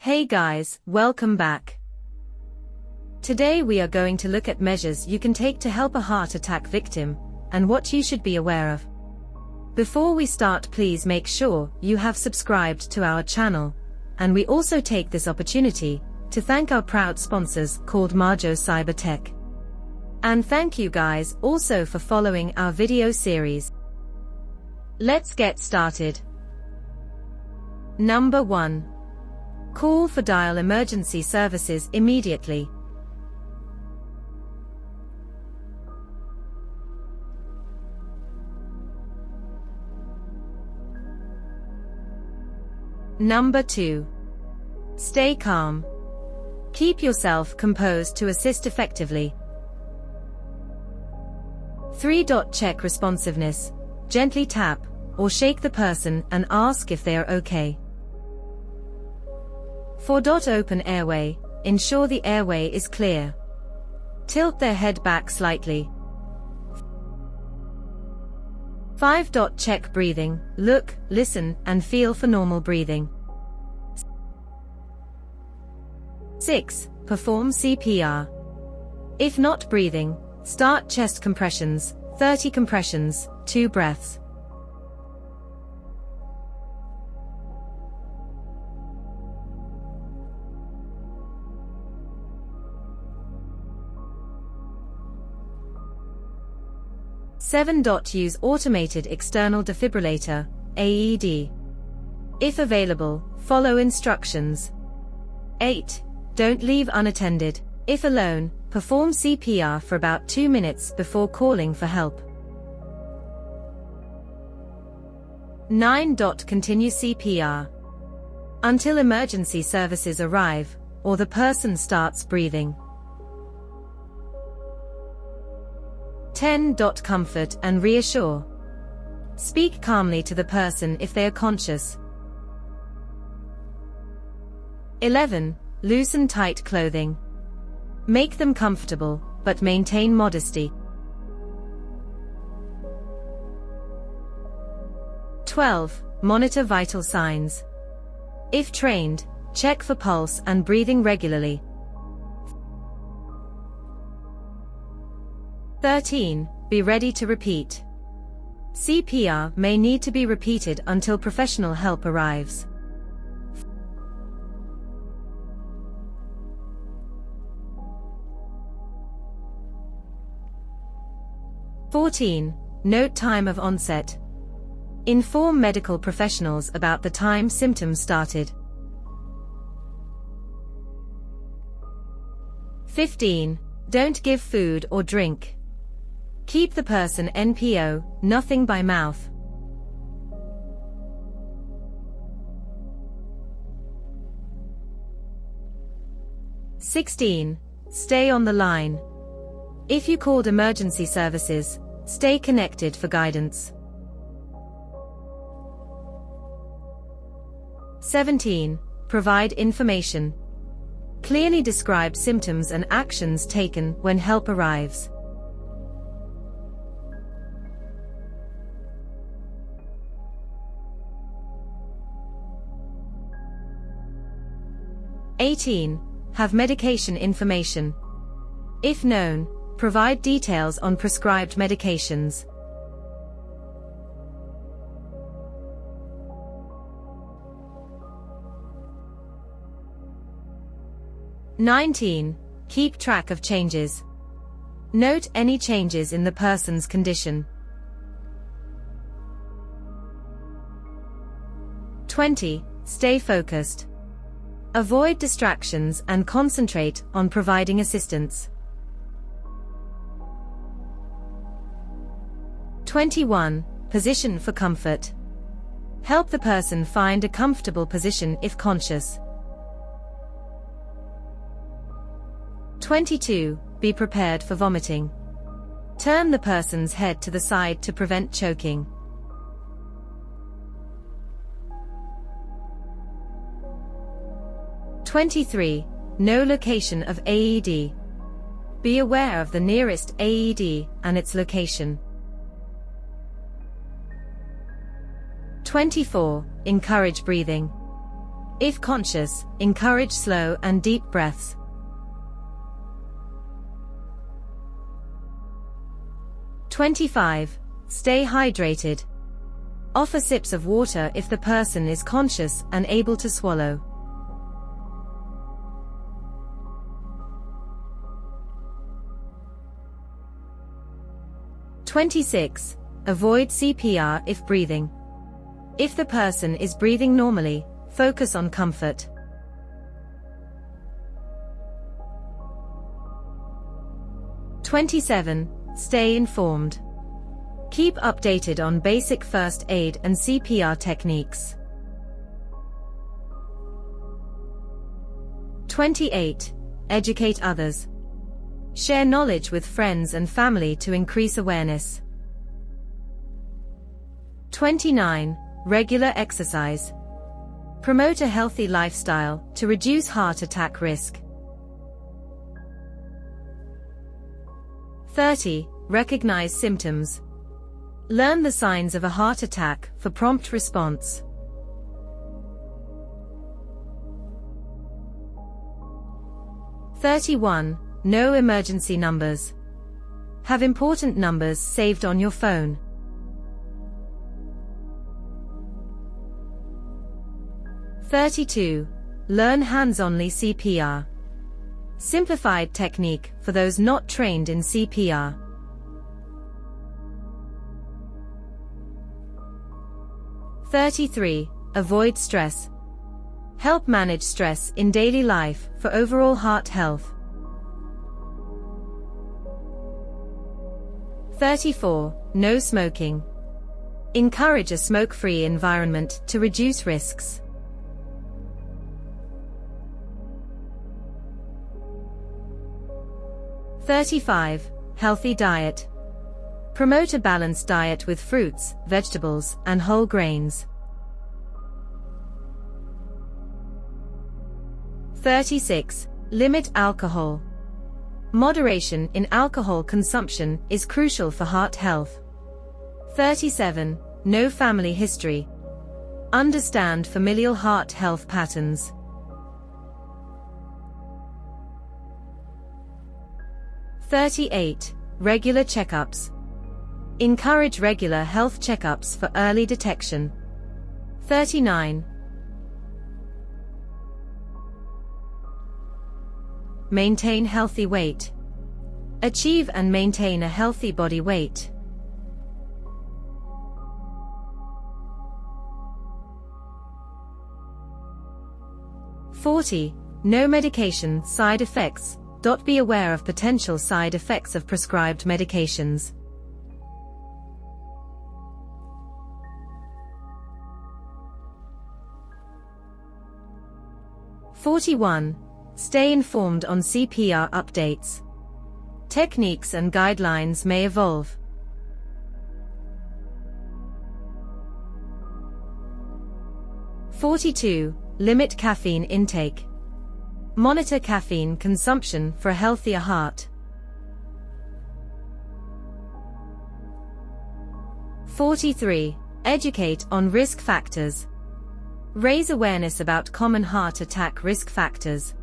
Hey guys, welcome back. Today we are going to look at measures you can take to help a heart attack victim, and what you should be aware of. Before we start, please make sure you have subscribed to our channel, and we also take this opportunity to thank our proud sponsors called Majo Cybertech. And thank you guys also for following our video series. Let's get started. Number 1. Call for dial emergency services immediately. Number 2. Stay calm. Keep yourself composed to assist effectively. 3. Check responsiveness. Gently tap or shake the person and ask if they are okay. 4. Open airway. Ensure the airway is clear. Tilt their head back slightly. 5. Check breathing. Look, listen, and feel for normal breathing. 6. Perform CPR. If not breathing, start chest compressions, 30 compressions, 2 breaths. 7. Use automated external defibrillator, AED. If available, follow instructions. 8. Don't leave unattended. If alone, perform CPR for about 2 minutes before calling for help. 9. Continue CPR until emergency services arrive, or the person starts breathing. 10. Comfort and reassure. Speak calmly to the person if they are conscious. 11. Loosen tight clothing. Make them comfortable, but maintain modesty. 12. Monitor vital signs. If trained, check for pulse and breathing regularly. 13. Be ready to repeat. CPR may need to be repeated until professional help arrives. 14. Note time of onset. Inform medical professionals about the time symptoms started. 15. Don't give food or drink. Keep the person NPO, nothing by mouth. 16. Stay on the line. If you called emergency services, stay connected for guidance. 17. Provide information. Clearly describe symptoms and actions taken when help arrives. 18. Have medication information. If known, provide details on prescribed medications. 19. Keep track of changes. Note any changes in the person's condition. 20. Stay focused. Avoid distractions and concentrate on providing assistance. 21. Position for comfort. Help the person find a comfortable position if conscious. 22. Be prepared for vomiting. Turn the person's head to the side to prevent choking. 23. Know location of AED. Be aware of the nearest AED and its location. 24. Encourage breathing. If conscious, encourage slow and deep breaths. "25. Stay hydrated. Offer sips of water if the person is conscious and able to swallow. "26. Avoid CPR if breathing. If the person is breathing normally, focus on comfort. "27. Stay informed. Keep updated on basic first aid and CPR techniques. 28. Educate others. Share knowledge with friends and family to increase awareness. 29. Regular exercise. Promote a healthy lifestyle to reduce heart attack risk. 30. Recognize symptoms. Learn the signs of a heart attack for prompt response. 31. Know emergency numbers. Have important numbers saved on your phone. 32. Learn hands-only CPR. Simplified technique for those not trained in CPR. 33. Avoid stress. Help manage stress in daily life for overall heart health. 34. No smoking. Encourage a smoke-free environment to reduce risks. 35. Healthy diet. Promote a balanced diet with fruits, vegetables, and whole grains. 36. Limit alcohol. Moderation in alcohol consumption is crucial for heart health. 37. Know family history. Understand familial heart health patterns. 38. Regular checkups. Encourage regular health checkups for early detection. 39. Maintain healthy weight. Achieve and maintain a healthy body weight. 40. No medication side effects. Be aware of potential side effects of prescribed medications. 41. Stay informed on CPR updates. Techniques and guidelines may evolve. 42. Limit caffeine intake. Monitor caffeine consumption for a healthier heart. 43. Educate on risk factors. Raise awareness about common heart attack risk factors.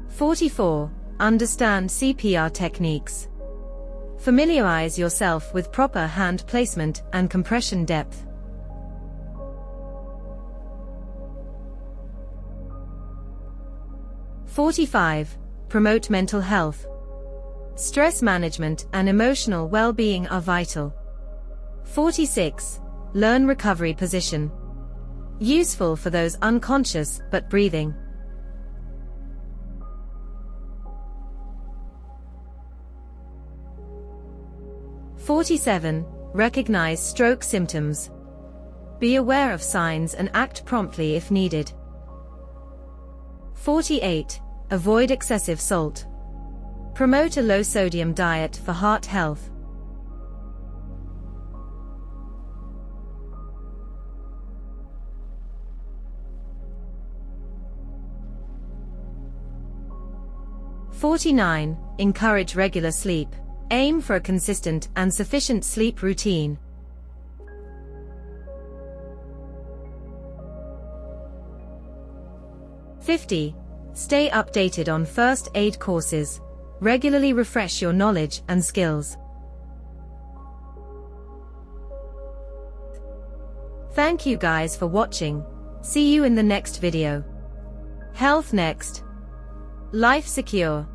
44. Understand CPR techniques. Familiarize yourself with proper hand placement and compression depth. 45. Promote mental health. Stress management and emotional well-being are vital. 46. Learn recovery position. Useful for those unconscious but breathing. 47. Recognize stroke symptoms. Be aware of signs and act promptly if needed. 48. Avoid excessive salt. Promote a low-sodium diet for heart health. 49. Encourage regular sleep. Aim for a consistent and sufficient sleep routine. 50. Stay updated on first aid courses. Regularly refresh your knowledge and skills. Thank you guys for watching. See you in the next video. Health next. Life secure.